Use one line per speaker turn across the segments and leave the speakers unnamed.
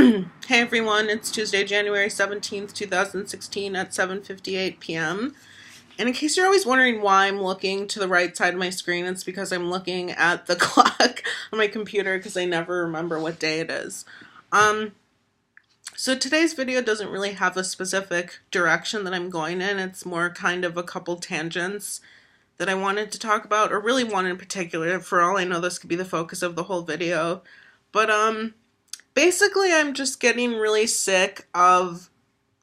Hey everyone, it's Tuesday, January 17th, 2016 at 7:58 p.m. And in case you're always wondering why I'm looking to the right side of my screen, it's because I'm looking at the clock on my computer because I never remember what day it is. So today's video doesn't really have a specific direction that I'm going in. It's more kind of a couple tangents that I wanted to talk about, or really one in particular. For all I know, this could be the focus of the whole video. But basically, I'm just getting really sick of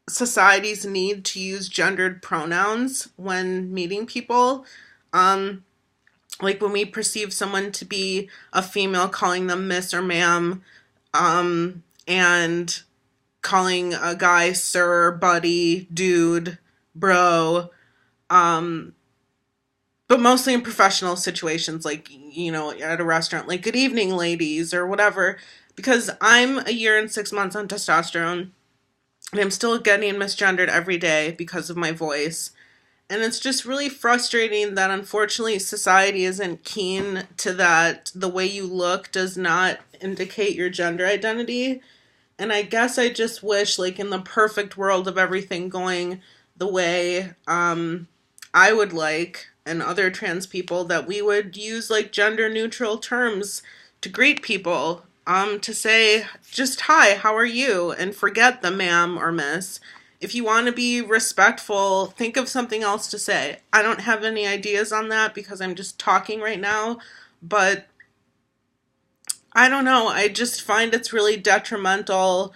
society's need to use gendered pronouns when meeting people. Like when we perceive someone to be a female, calling them miss or ma'am, and calling a guy sir, buddy, dude, bro, but mostly in professional situations, like, you know, at a restaurant, like good evening, ladies, or whatever. Because I'm a year and 6 months on testosterone, and I'm still getting misgendered every day because of my voice. And it's just really frustrating that unfortunately society isn't keen to that. The way you look does not indicate your gender identity. And I guess I just wish, like, in the perfect world of everything going the way I would like, and other trans people, that we would use, like, gender neutral terms to greet people. To say just hi, how are you? And forget the ma'am or miss. If you want to be respectful, think of something else to say. I don't have any ideas on that because I'm just talking right now, but I don't know. I just find it's really detrimental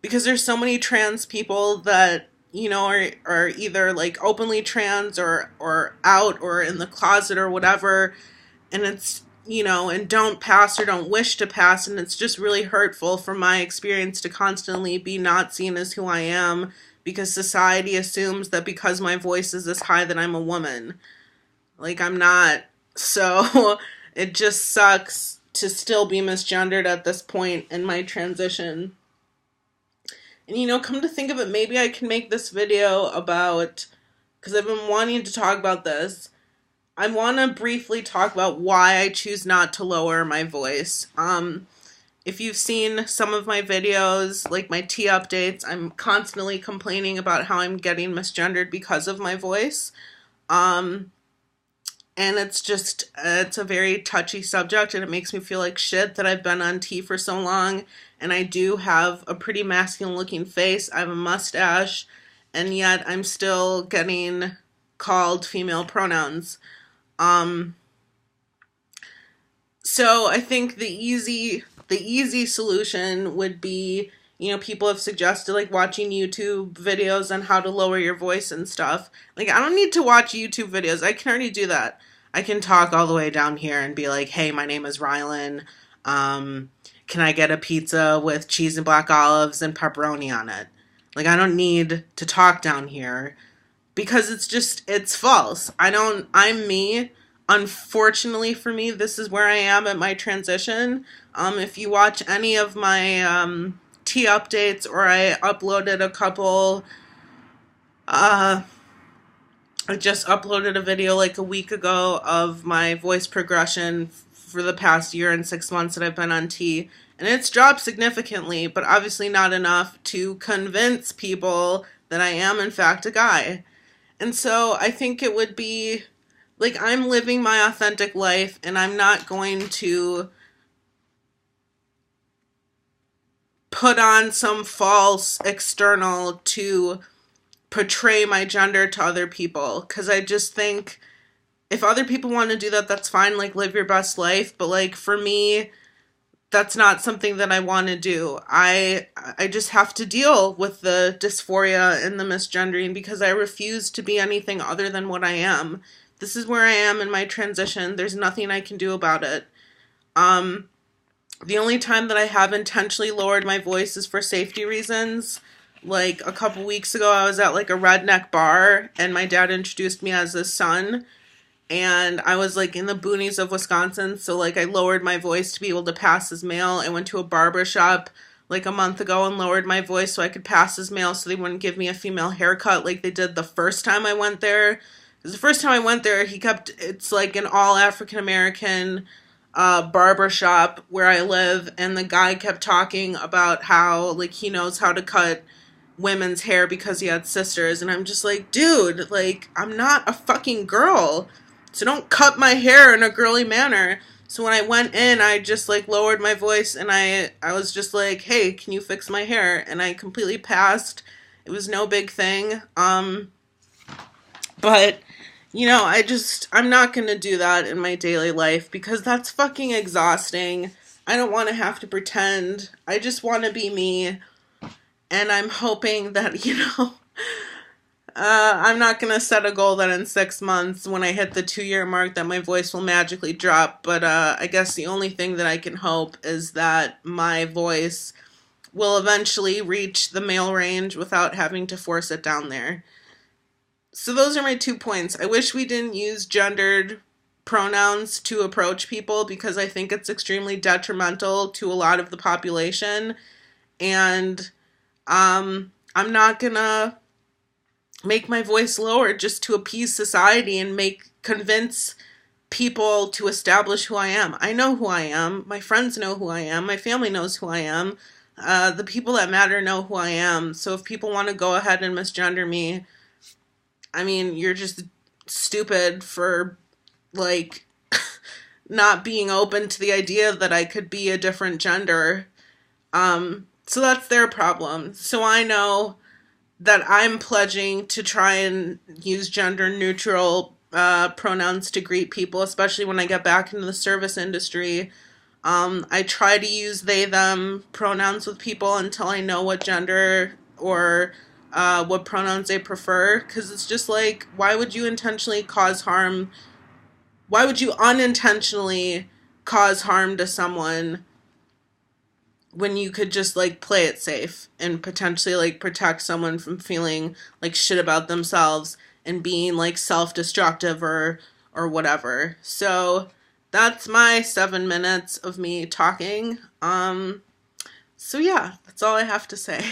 because there's so many trans people that, you know, are either like openly trans or out or in the closet or whatever, and it's, you know, and don't pass or don't wish to pass, and it's just really hurtful from my experience to constantly be not seen as who I am because society assumes that because my voice is this high that I'm a woman. Like, I'm not. So it just sucks to still be misgendered at this point in my transition. And, you know, come to think of it, maybe I can make this video about, because I've been wanting to talk about this, I want to briefly talk about why I choose not to lower my voice. If you've seen some of my videos, like my tea updates, I'm constantly complaining about how I'm getting misgendered because of my voice. And it's a very touchy subject, and it makes me feel like shit that I've been on tea for so long. And I do have a pretty masculine looking face. I have a mustache, and yet I'm still getting called female pronouns. So I think the easy solution would be, you know, people have suggested like watching YouTube videos on how to lower your voice and stuff. Like, I don't need to watch YouTube videos. I can already do that. I can talk all the way down here and be like, hey, my name is Rylan. Can I get a pizza with cheese and black olives and pepperoni on it? Like, I don't need to talk down here. Because it's false. I'm me. Unfortunately for me, this is where I am at my transition. If you watch any of my tea updates, or I uploaded a couple, I just uploaded a video like a week ago of my voice progression for the past year and 6 months that I've been on tea. And it's dropped significantly, but obviously not enough to convince people that I am in fact a guy. And so I think it would be, like, I'm living my authentic life, and I'm not going to put on some false external to portray my gender to other people. Because I just think if other people want to do that, that's fine. Like, live your best life. But, like, for me, that's not something that I want to do. I just have to deal with the dysphoria and the misgendering because I refuse to be anything other than what I am. This is where I am in my transition. There's nothing I can do about it. The only time that I have intentionally lowered my voice is for safety reasons. Like, a couple weeks ago, I was at like a redneck bar, and my dad introduced me as his son. And I was like in the boonies of Wisconsin, so like I lowered my voice to be able to pass as male. I went to a barber shop like a month ago and lowered my voice so I could pass as male so they wouldn't give me a female haircut like they did the first time I went there. Because the first time I went there, it's like an all African American barber shop where I live, and the guy kept talking about how like he knows how to cut women's hair because he had sisters, and I'm just like, dude, like I'm not a fucking girl, so don't cut my hair in a girly manner. So when I went in, I just like lowered my voice, and I was just like, hey, can you fix my hair? And I completely passed. It was no big thing. But I'm not going to do that in my daily life because that's fucking exhausting. I don't want to have to pretend. I just want to be me. And I'm hoping that, I'm not going to set a goal that in 6 months when I hit the 2 year mark that my voice will magically drop. But I guess the only thing that I can hope is that my voice will eventually reach the male range without having to force it down there. So those are my 2 points. I wish we didn't use gendered pronouns to approach people because I think it's extremely detrimental to a lot of the population. And I'm not gonna make my voice lower just to appease society and convince people to establish who I am. I know who I am. My friends know who I am. My family knows who I am. The people that matter know who I am. So if people want to go ahead and misgender me, I mean, you're just stupid for, like, not being open to the idea that I could be a different gender. So that's their problem. So I know that I'm pledging to try and use gender neutral pronouns to greet people, especially when I get back into the service industry. I try to use they, them pronouns with people until I know what gender or what pronouns they prefer, because it's just like, why would you intentionally cause harm? Why would you unintentionally cause harm to someone when you could just like play it safe and potentially like protect someone from feeling like shit about themselves and being like self-destructive or whatever. So that's my 7 minutes of me talking. So yeah, that's all I have to say.